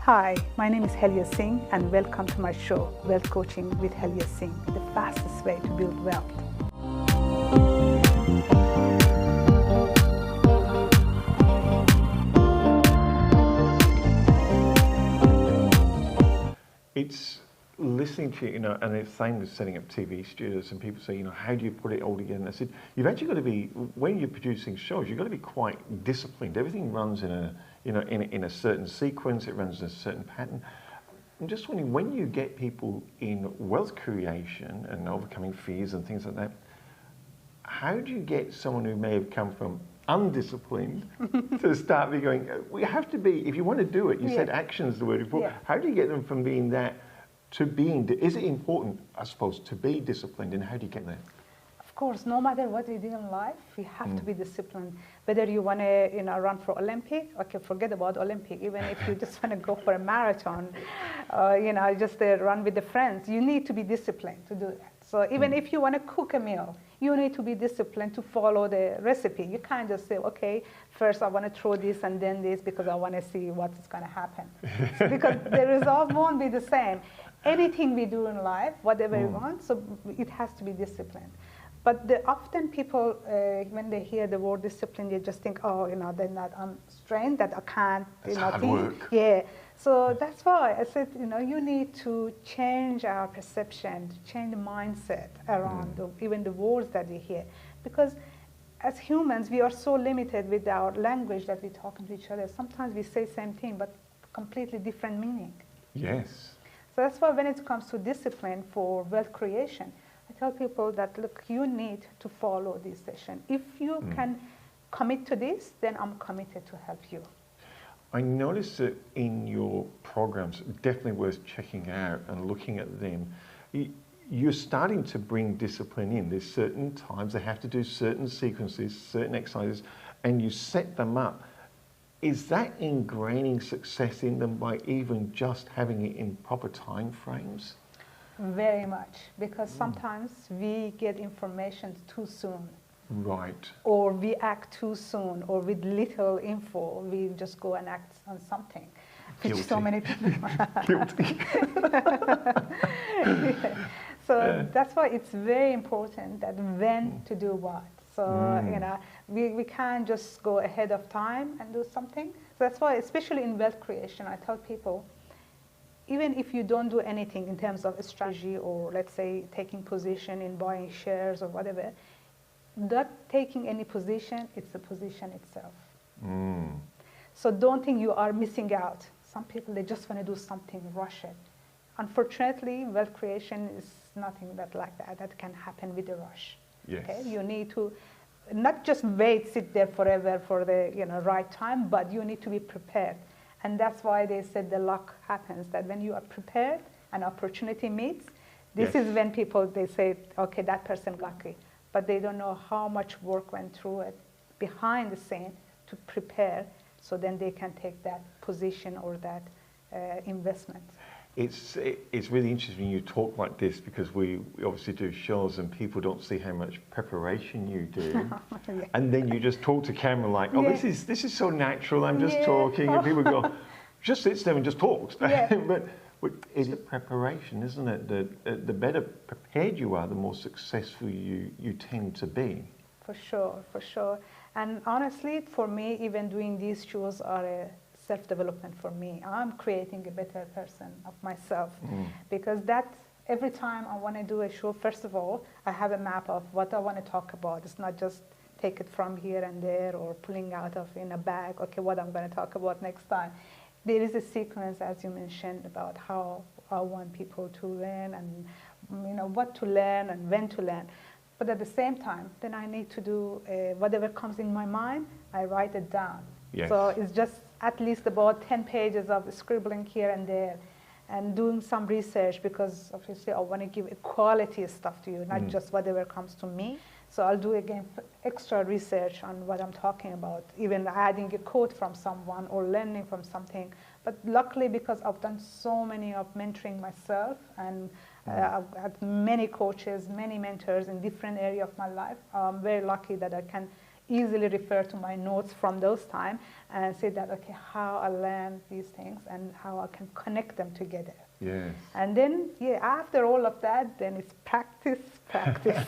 Hi, my name is Helia Singh and welcome to my show, Wealth Coaching with Helia Singh, the fastest way to build wealth. It's listening to you, and it's same with setting up TV studios, and people say, how do you put it all together? And I said, you've actually got to be, when you're producing shows, you've got to be quite disciplined. Everything runs in a certain sequence, it runs in a certain pattern. I'm just wondering, when you get people in wealth creation and overcoming fears and things like that, how do you get someone who may have come from undisciplined to start be going, we have to be, if you want to do it, you said action is the word before, how do you get them from being that to being, is it important, I suppose, to be disciplined, and how do you get there? Of course, no matter what you do in life, you have to be disciplined. Whether you want to, run for Olympic, okay, forget about Olympic. Even if you just want to go for a marathon, just run with the friends, you need to be disciplined to do that. So even if you want to cook a meal, you need to be disciplined to follow the recipe. You can't just say, okay, first I want to throw this and then this because I want to see what's going to happen. Because the result won't be the same. Anything we do in life, whatever we want, so it has to be disciplined. But often people, when they hear the word discipline, they just think, then that I'm strained, that I can't, It's hard work. Yeah. So that's why I said, you need to change our perception, to change the mindset around even the words that we hear. Because as humans, we are so limited with our language that we talk to each other. Sometimes we say same thing, but completely different meaning. Yes. So that's why when it comes to discipline for wealth creation, I tell people that, look, you need to follow this session. If you can commit to this, then I'm committed to help you. I noticed that in your programs, definitely worth checking out and looking at them, you're starting to bring discipline in. There's certain times they have to do certain sequences, certain exercises, and you set them up. Is that ingraining success in them by even just having it in proper time frames? Very much, because sometimes we get information too soon. Right. Or we act too soon, or with little info, we just go and act on something. Guilty. Which so many people Guilty. So that's why it's very important that when to do what. So, we can't just go ahead of time and do something. So that's why, especially in wealth creation, I tell people, even if you don't do anything in terms of a strategy or, let's say, taking position in buying shares or whatever, not taking any position, it's the position itself. So don't think you are missing out. Some people, they just want to do something, rush it. Unfortunately, wealth creation is nothing like that. That can happen with a rush. Yes. Okay? You need to not just sit there forever for the right time, but you need to be prepared. And that's why they said the luck happens, that when you are prepared and opportunity meets, this is when people, they say, okay, that person lucky. But they don't know how much work went through it behind the scene to prepare, so then they can take that position or that investment. It's really interesting when you talk like this, because we obviously do shows and people don't see how much preparation you do. And then you just talk to camera like, this is so natural, I'm just talking, and people go, just sits there and just talks. But is it preparation, isn't it? The better prepared you are, the more successful you tend to be. For sure. And honestly, for me, even doing these shows are a self-development for me. I'm creating a better person of myself, because every time I want to do a show, first of all, I have a map of what I want to talk about. It's not just take it from here and there or pulling out of in a bag, okay, what I'm going to talk about next time. There is a sequence, as you mentioned, about how I want people to learn and what to learn and when to learn. But at the same time, then I need to do whatever comes in my mind, I write it down. Yes. So it's just at least about 10 pages of scribbling here and there and doing some research, because obviously I want to give quality stuff to you, not just whatever comes to me. So I'll do again extra research on what I'm talking about, even adding a quote from someone or learning from something. But luckily, because I've done so many of mentoring myself, and I've had many coaches, many mentors in different areas of my life, I'm very lucky that I can easily refer to my notes from those time and say that, okay, how I learn these things and how I can connect them together. Yes. And then, yeah, after all of that, then it's practice, practice.